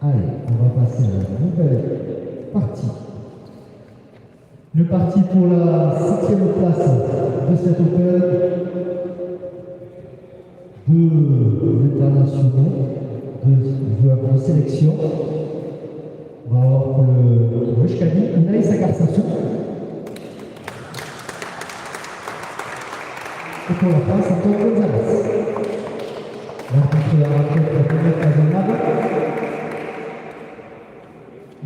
Allez, on va passer à la nouvelle partie. Le parti pour la 7e place de cet Open. Deux internationaux, deux joueurs de sélection. On va avoir le Rushkani, Anaïs Agarsassou. Et pour la France, Antoine Gonzalez. On va rencontrer la rencontre la première raisonnable.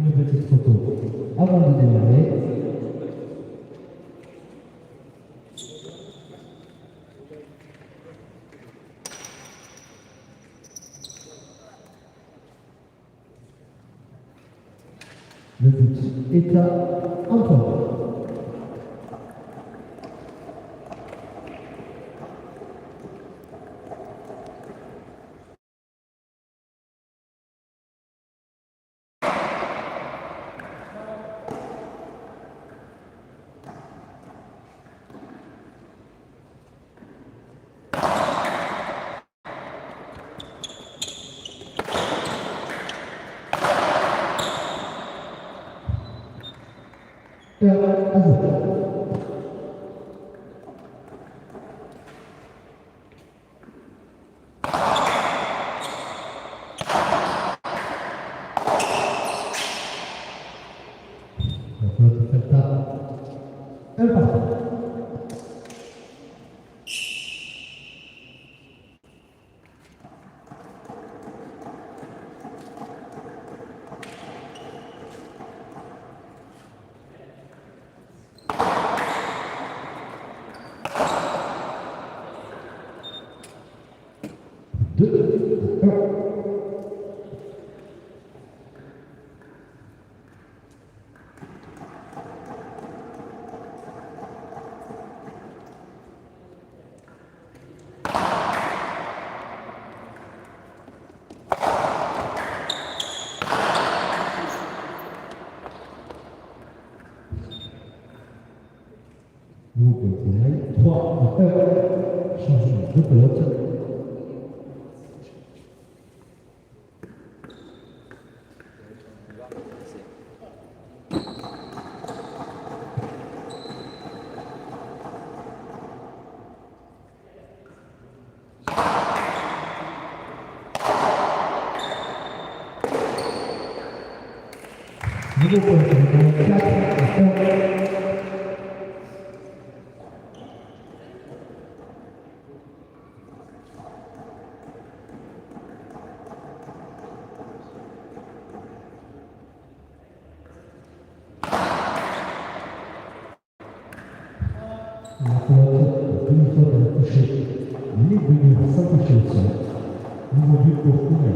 Une petite photo avant de démarrer. Le but est à Antoine. Changement de pelote. Nouveau point, 4 La pelote, une fois qu'elle a touché les deux murs sans toucher le sol. Nouveau but pour Oumé.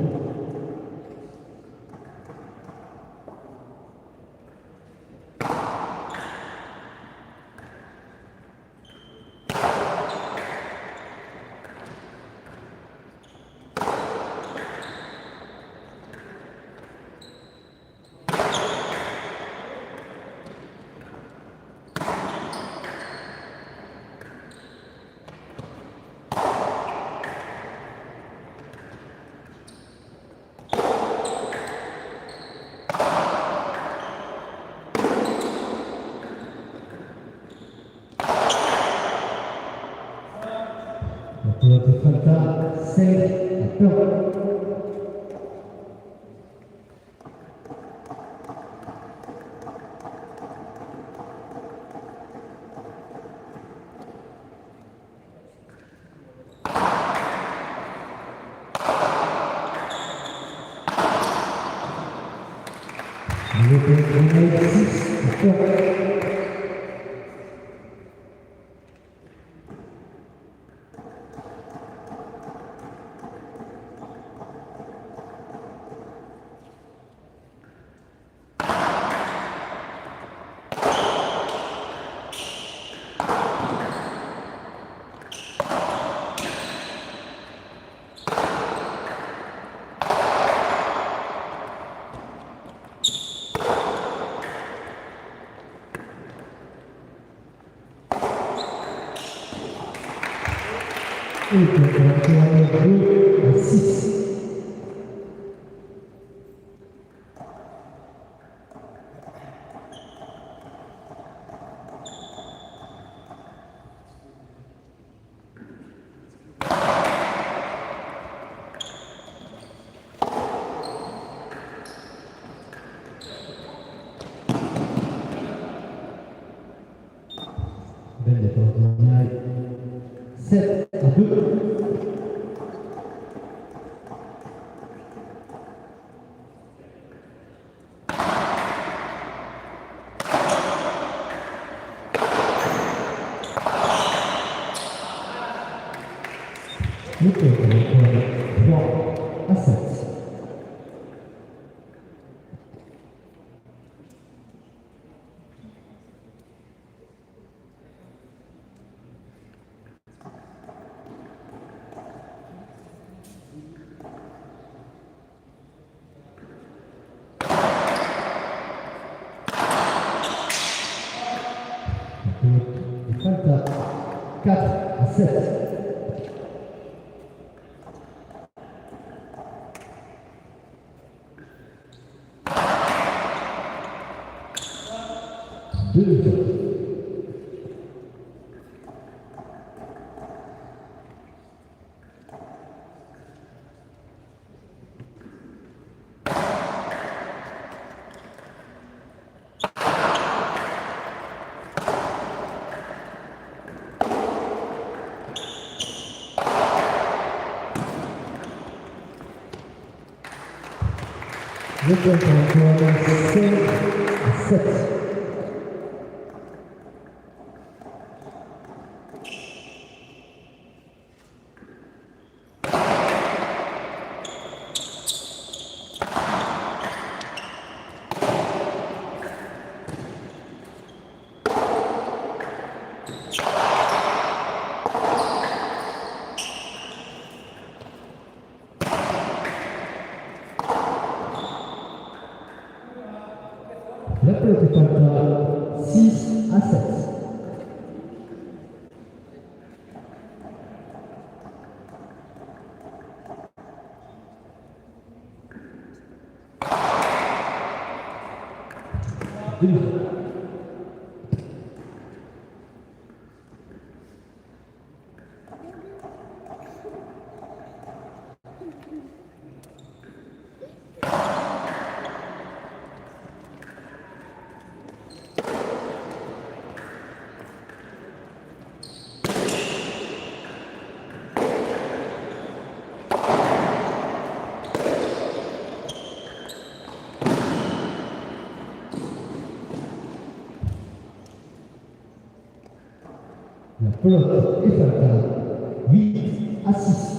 La pelote Falta, 5 à peur. Le pelote 6 à peur. Et pour la 2 à 6. Falta 4-7. Deux. Le point pour 5-7. La pelote est falta 6-7. Deux. La pelote est falta 8-6.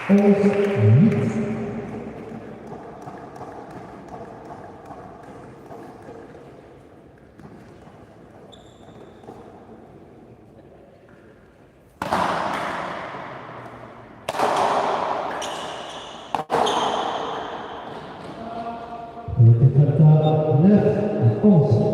11-8. Le Petralta 9-11.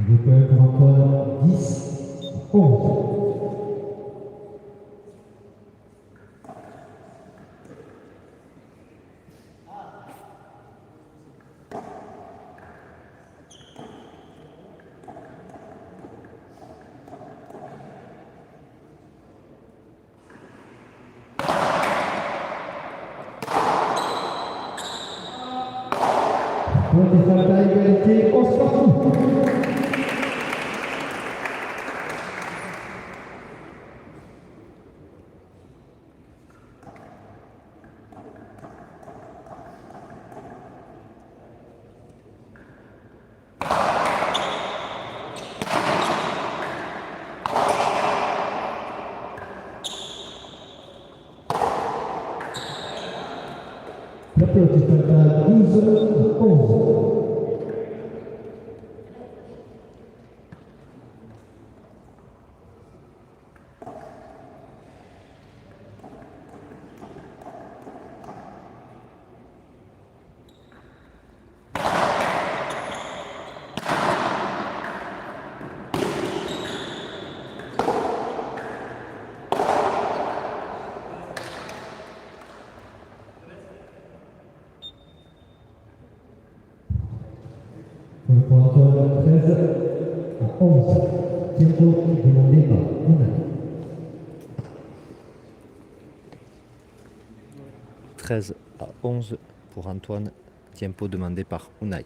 Le poème pour Antoine 10-11. Le Petralta égalité 11 partout. La pelote est à 12-11. Pour Antoine 13-11. Tempo demandé par Unai. 13-11 pour Antoine, tempo demandé par Unai.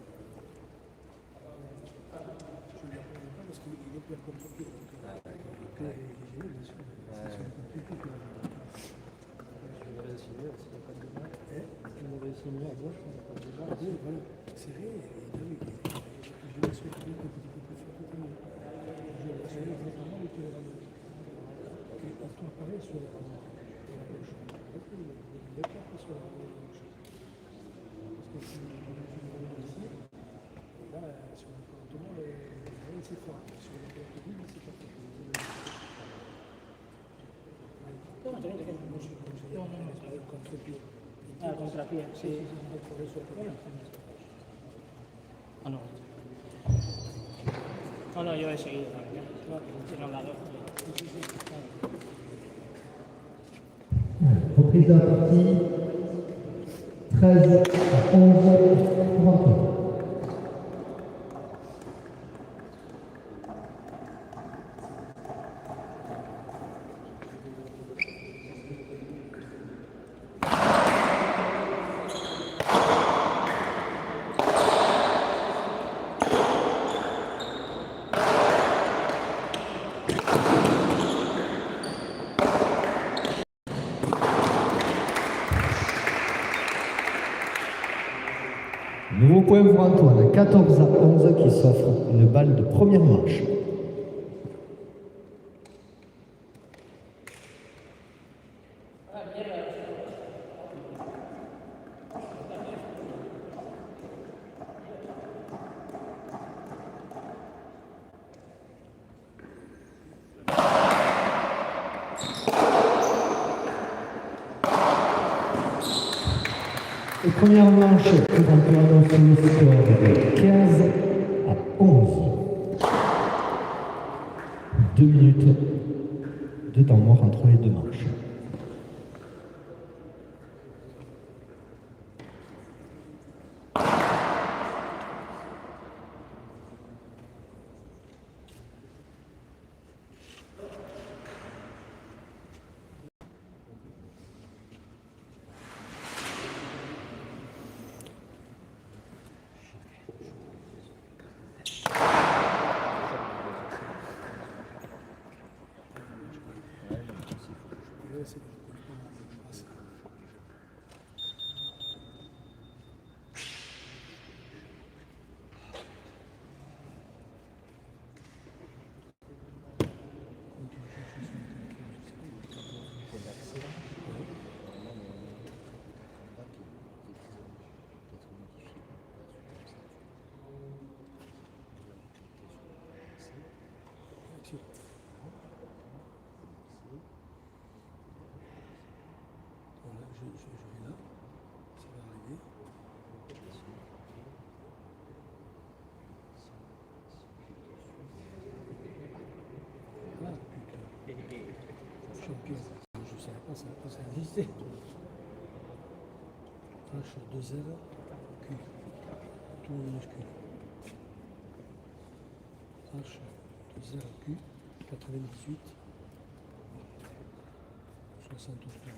Ah, contrapié, sí. Ah, no. No, no, yo he seguido también. Sin hablador. Reprise de la partie 13-11 pour Antoine. Nouveau point pour Antoine, 14-11 qui s'offre une balle de première manche. Et première manche pour Antoine sur le score de 15-11. 2 minutes de temps mort entre les deux manches. Voilà, je vais là, ça va arriver. Voilà, champion, je ne savais pas ça existait. H 2L, Q, tout minuscule. H 2L, Q, 98, 63.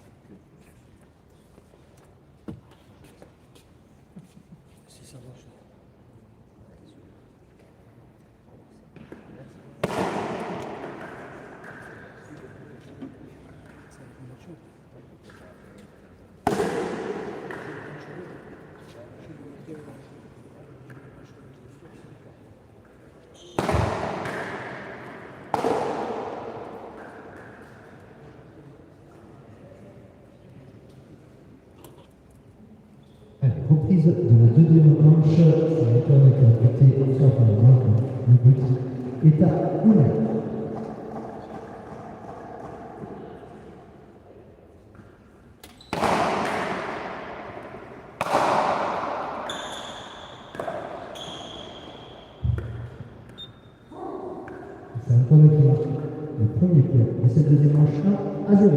Si ça marche. Ça va marcher. Allez, reprise de la deuxième manche, c'est Antoine qui a buté sur le marque. Le but est à Unai. C'est Antoine qui marque le premier point de cette deuxième manche 1-0.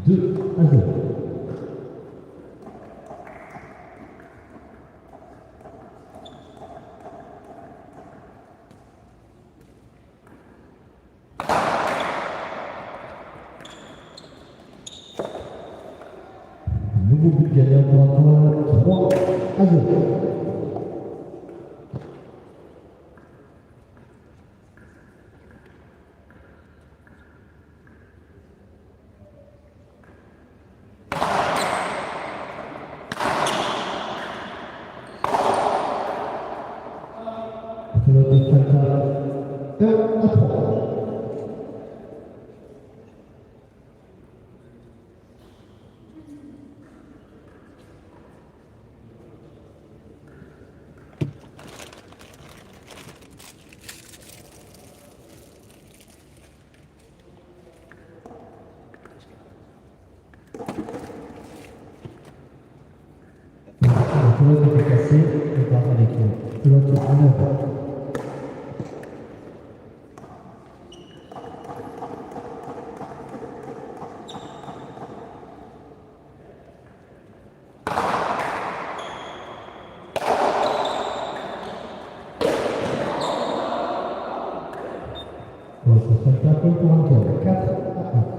Deux à 0. Nouveau but gagnant pour Antoine, 3 à 0. Antoine de Falta, 1 à 3. La pelote est cassée, on part avec une pelote en œuvre. Bon, ça fait un peu pour Antoine, 4 à 1.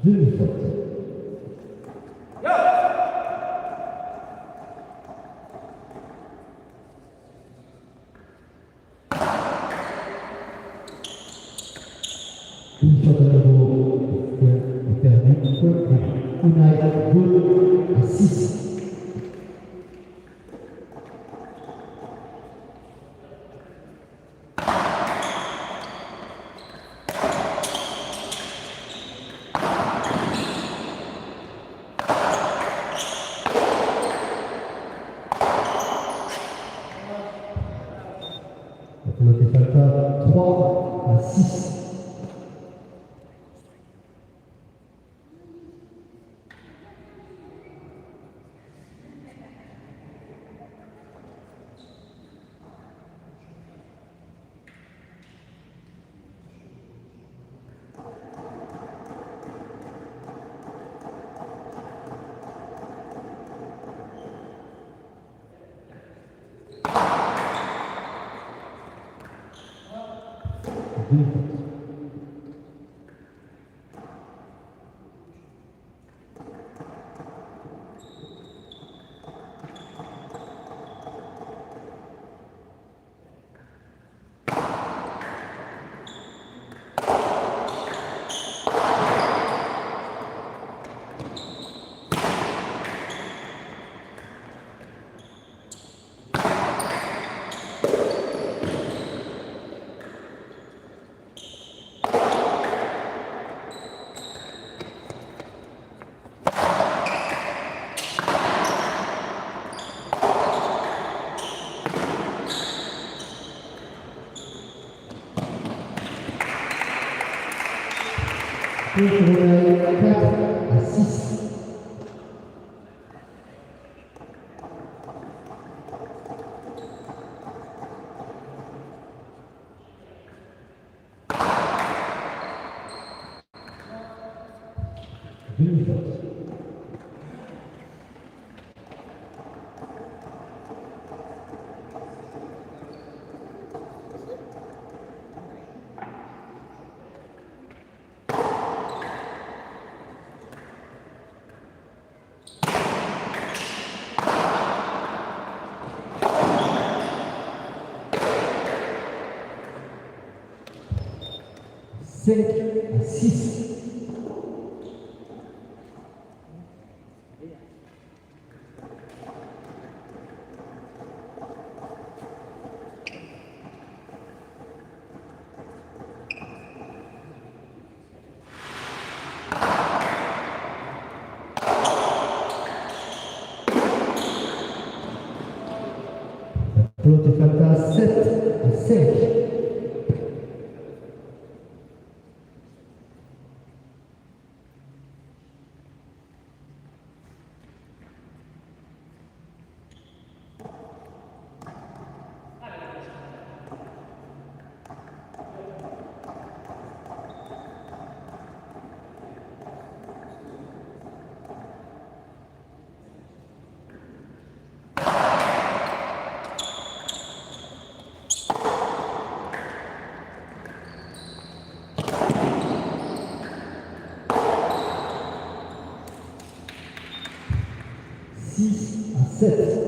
Demi-faute. Une faute à nouveau perdue pour Unai, 2-6. Pour le Falta, 3-6. Demi-faute. Pour Unai, 4-6. Demi-faute. Cinq à 6. Pelote Falta, 7 à 5. Six à 7.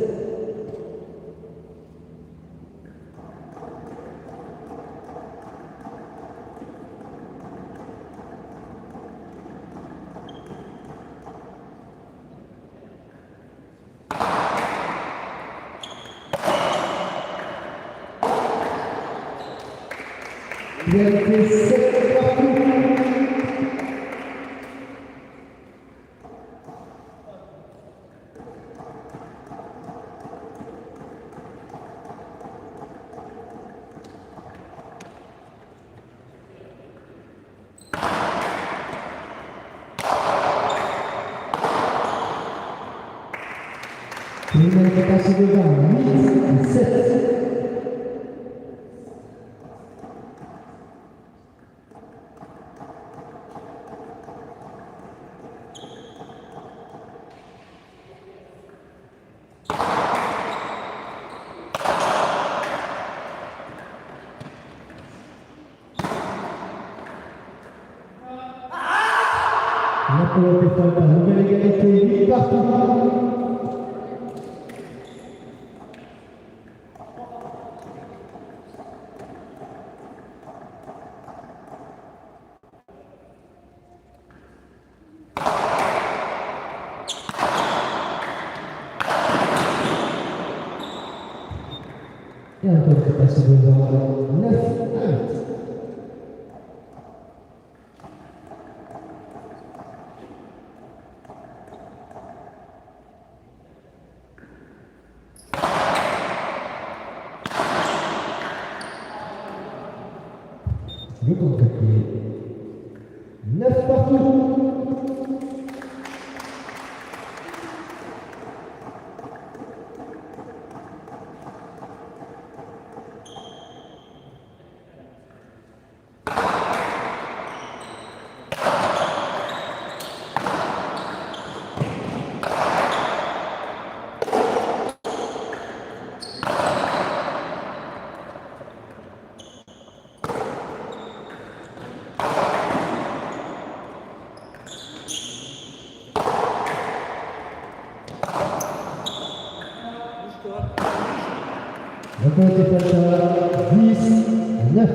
Il a été 7 partout. Il a été passé devant 8 à 7. La pelote est faite, nouvelle égalité, 8 partout. Et un peu de passe devant, 9-1. Le contre-pied. 9 partout. La pelote est faite à 10-9.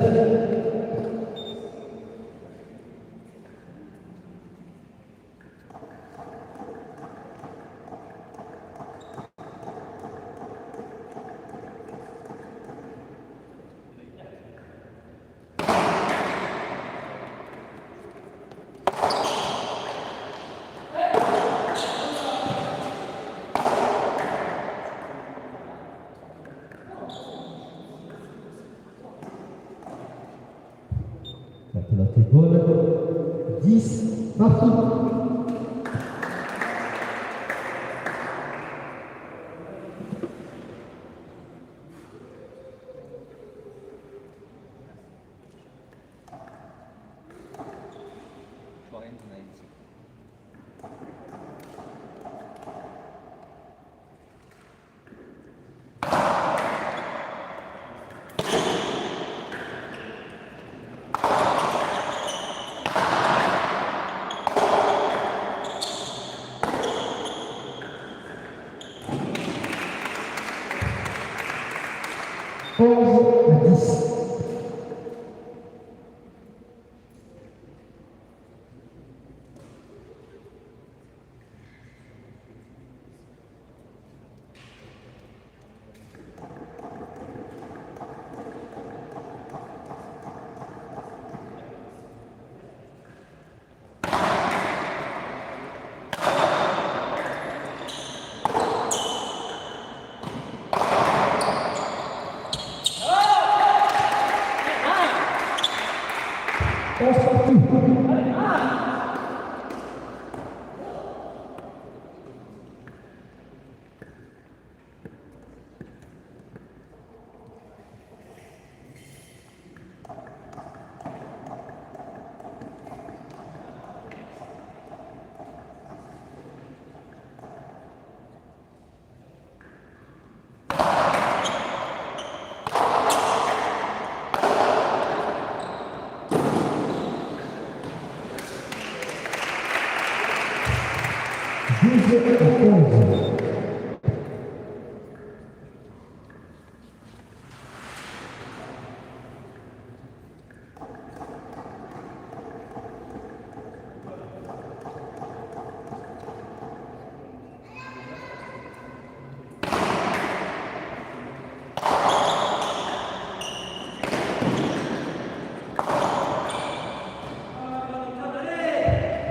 10 partout. Onze à 10. Onze partout. Douze à 11.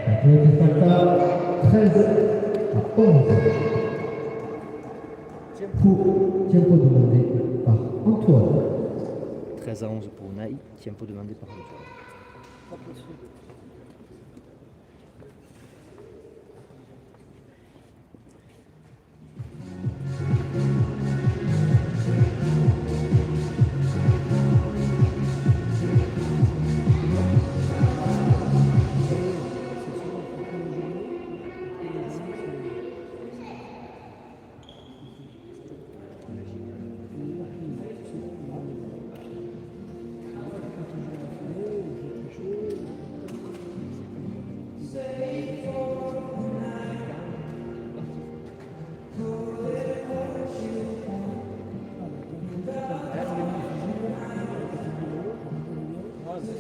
La pelote est faite à 13 à 11. Tempo demandé par Antoine. 13 à 11 pour Unai, tempo demandé par Antoine.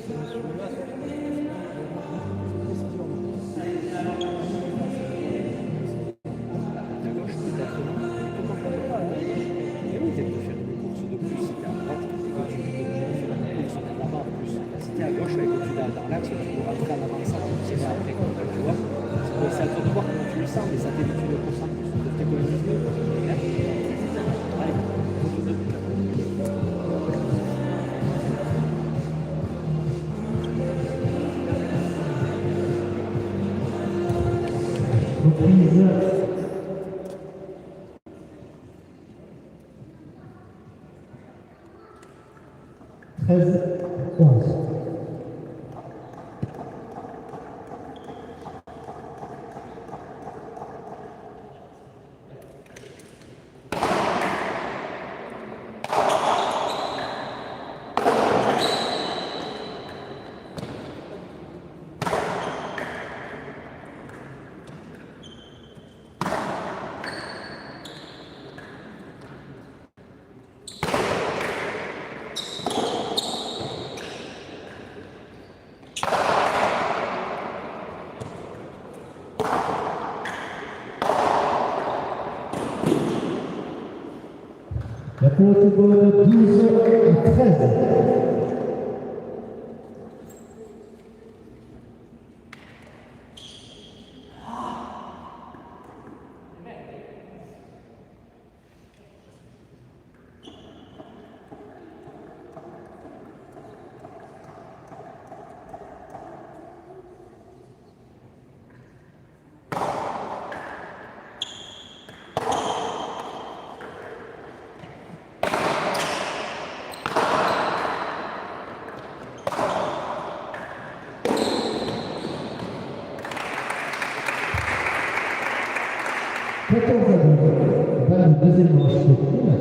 À gauche, peut-être non. Et oui, t'es faire une course de plus si t'es à droite et que tu fais une course là-bas en plus. Si t'es à gauche et que tu vas dans l'axe, tu peux rentrer en avançant et tirer après. Tu vois, c'est à toi de voir comment tu le sens, mais ça t'évite une course en plus. Donc t'économises mieux. Allez, course de plus. Reprise. 13-11. La faute bonne 12-13. Balle de deuxième manche de poule.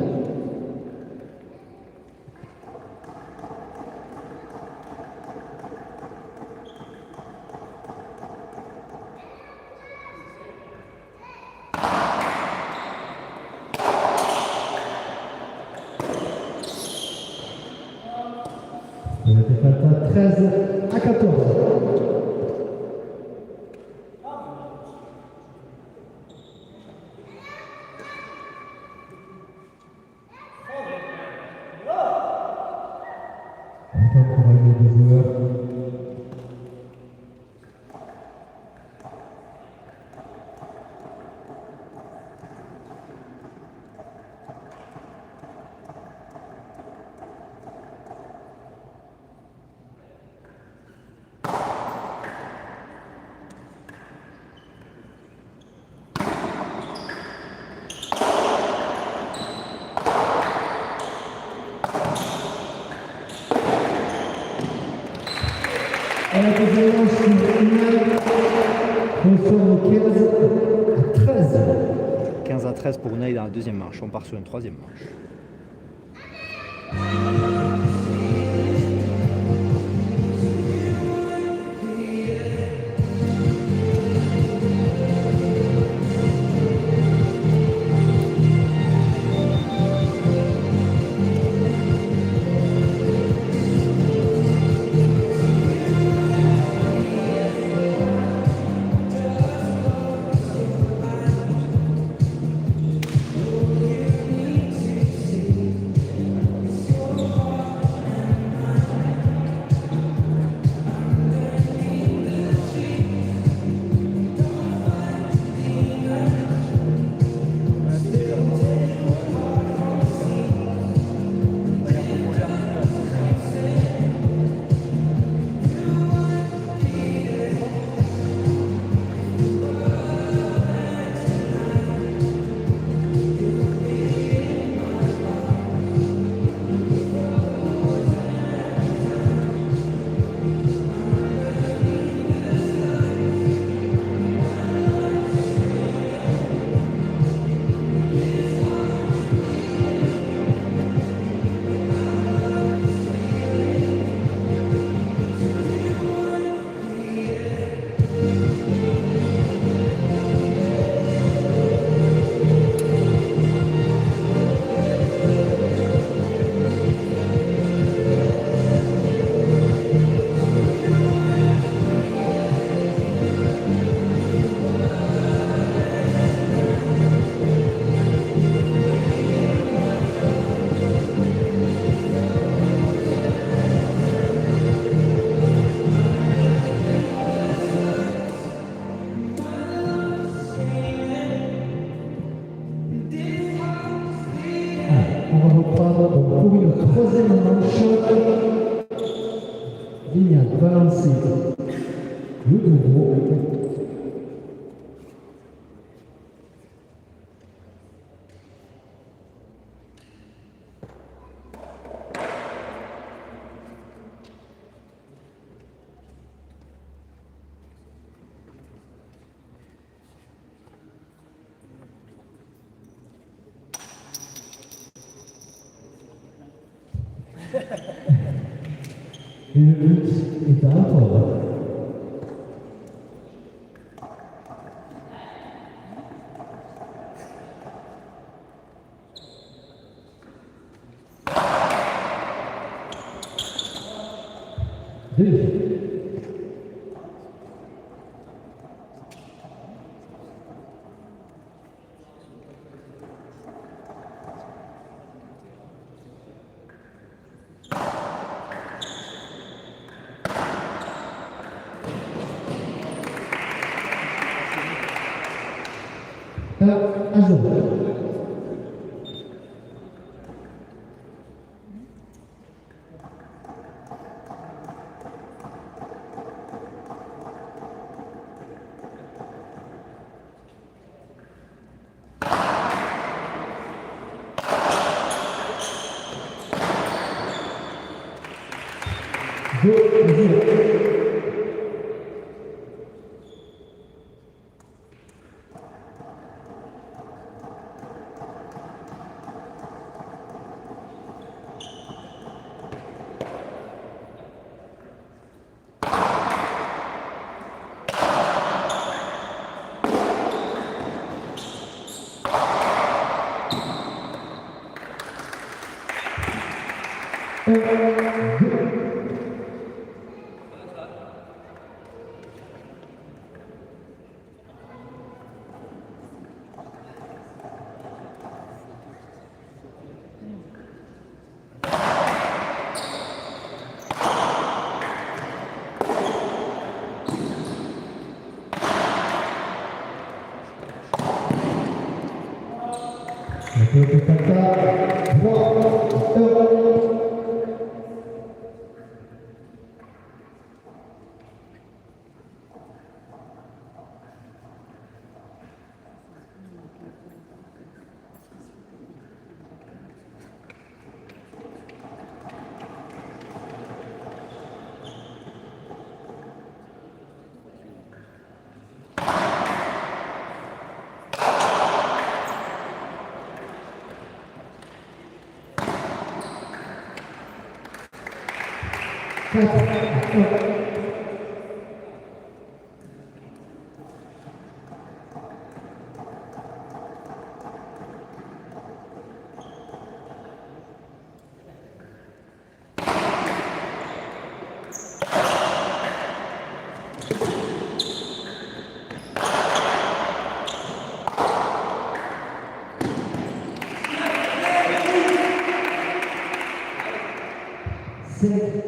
Il était fait à 13-14. À la deuxième manche, nous sommes au 15-13. 15-13 pour Unai dans la deuxième manche. On part sur une troisième manche. troisième manche. Ligne à balancer. Le double. Et le but est à un point. Deux. À zéro. Deux à zéro. Le Tata, 3, 1. C'est